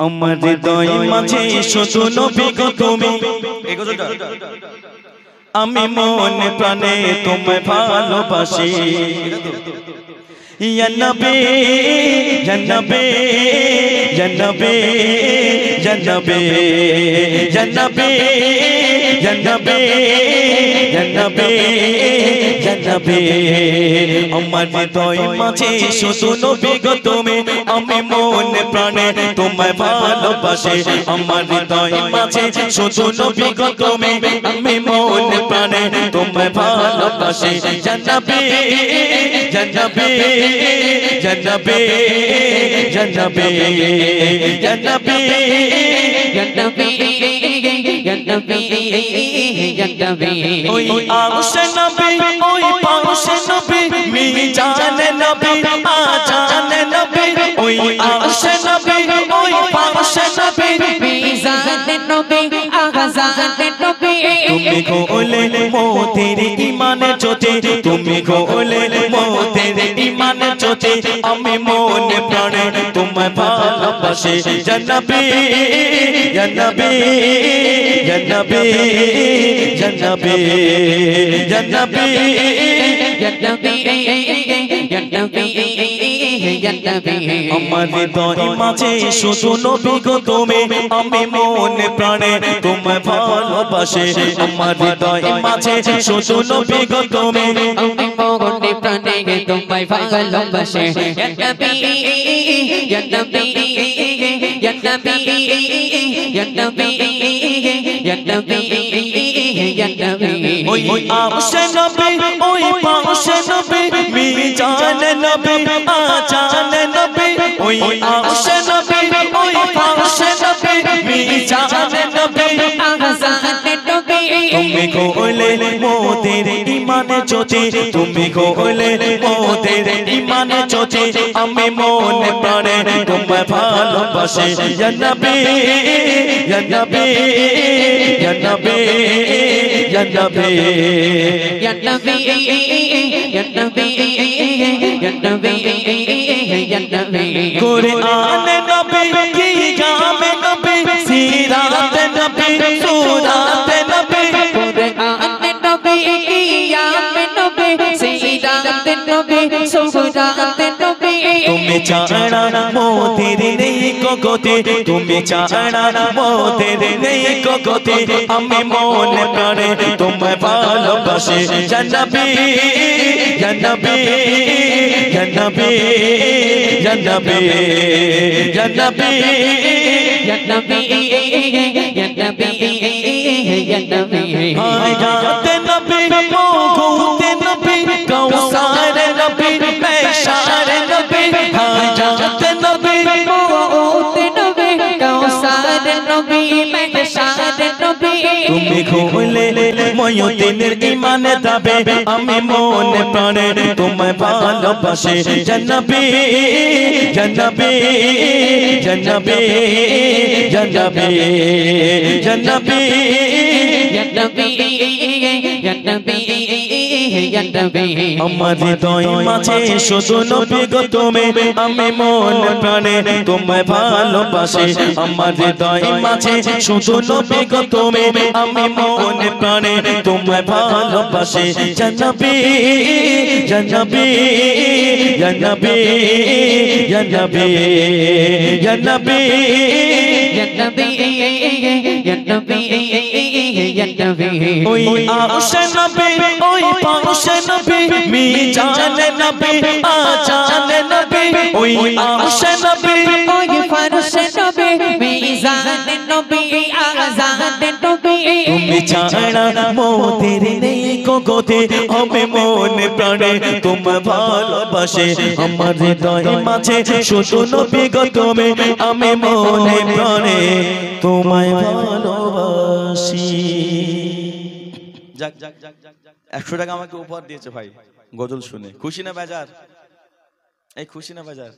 আমার হৃদয় মাঝে শুধু নবী গো তুমি, এই গজলটা আমি মনে প্রাণে তোমায় ভালোবাসি। ইয়া নবী ইয়া নবী ইয়া নবী ইয়া নবী ইয়া নবী ইয়া নবী ইয়া নবী ইয়া নবী। আমার হৃদয় মাঝে শুধু নবী গো তুমি, আমি মনে প্রাণে তোমায় ভালোবাসি। আমার হৃদয় মাঝে শুধু নবী গো তুমি, আমি মনে প্রাণে তোমায় ভালোবাসি। ইয়া নবী ইয়া নবী ইয়া নবী ইয়া নবী ইয়া নবী ইয়া নবী ইয়া নবী ইয়া নবী। ওই আরশে নবী ওই পারশে নবী মিজানে নবী আজানে নবী। ওই আরশে নবী ওই পারশে নবী মিজানে নবী আজানে নবী। তুমি গোলে মোদের ঈমানের জ্যোতি, তুমি গোলে মোদের ঈমানের জ্যোতি, আমি মনে প্রাণে তোমায় ভালোবাসি। ইয়া নবী ইয়া নবী ইয়া নবী ইয়া নবী ইয়া নবী ইয়া নবী ইয়া নবী ইয়া নবী। আমার হৃদয় মাঝে শুধু নবী গো তুমি, আমি মনে প্রাণে তোমায় ভালোবাসি। আমার হৃদয় মাঝে শুধু নবী গো তুমি, আমি মনে প্রাণে তোমায় ভালোবাসি। ইয়া নবী ইয়া নবী ইয়া নবী ইয়া নবী ইয়া নবী ইয়া নবী। ওই আরশে নবী ওই পারশে নবী মিজানে নবী আজানে নবী। ওই আরশে নবী ওই পারশে নবী মিজানে নবী আজানে নবী। তুমি গোলে মোদের ঈমানের জ্যোতি, তুমি গোলে মোদের ঈমানের জ্যোতি, আমি মনে প্রাণে তোমায় ভালোবাসি। ইয়া নবী ইয়া নবী ইয়া নবী ইয়া নবী ইয়া নবী ইয়া নবী ইয়া নবী ইয়া নবী। কুরআনে নবী কি গামে নবী, সিরাতে নবী সুরাতে নবী। কুরআনে নবী কিয়ামে নবী সিরাতে নবী সুরাতে নবী। তুমি ছাড়া মোদের নেই গতি, তুমি ছাড়া মোদের নেই গতি, আমি মনে প্রাণে তোমায় ভালোবাসি। ইয়া নবী ইয়া নবী ইয়া নবী ইয়া নবী ইয়া নবী ইয়া নবী ইয়া নবী ইয়া নবী। হায়াতে নবী মওকুতে নবী কাউসারে নবী মেশারে নবী। হায়াতে নবী মওকুতে নবী কাউসারে নবী মেশারে নবী। তুমি গোলে ময়ূতিনের ঈমানে দাবে, আমি মনে প্রাণে তোমায় ভালোবাসি। ইয়া নবী ইয়া নবী ইয়া নবী ইয়া নবী ইয়া নবী ইয়া নবী ইয়া নবী ইয়া নবী। আমার হৃদয় মাঝে শুধু নবী গো তুমি, আমি মনে প্রাণে তোমায় ভালোবাসি। আমার হৃদয় মাঝে শুধু নবী গো তুমি, আমি মনে প্রাণে তোমায় ভালোবাসি। ইয়া নবী ইয়া নবী ইয়া নবী ইয়া নবী ইয়া নবী ইয়া নবী ইয়া নবী ইয়া নবী। ওই আরশে নবী ওই পারশে নবী মিজানে নবী আজানে নবী। ওই আরশে নবী ওই ফারশে নবী মিজানে নবী আজানে নবী। তুমি ছাড়া মোদের নেই গতি, আমি মনে প্রাণে তোমায় ভালোবাসি। আমার হৃদয় মাঝে শুধু নবী গো তুমি, আমি মনে প্রাণে তোমায় ভালোবাসি। 100 টাকা আমাকে উপহার দিয়েছে ভাই গজল শুনে। খুশি না বেজার? এই খুশি না বেজার?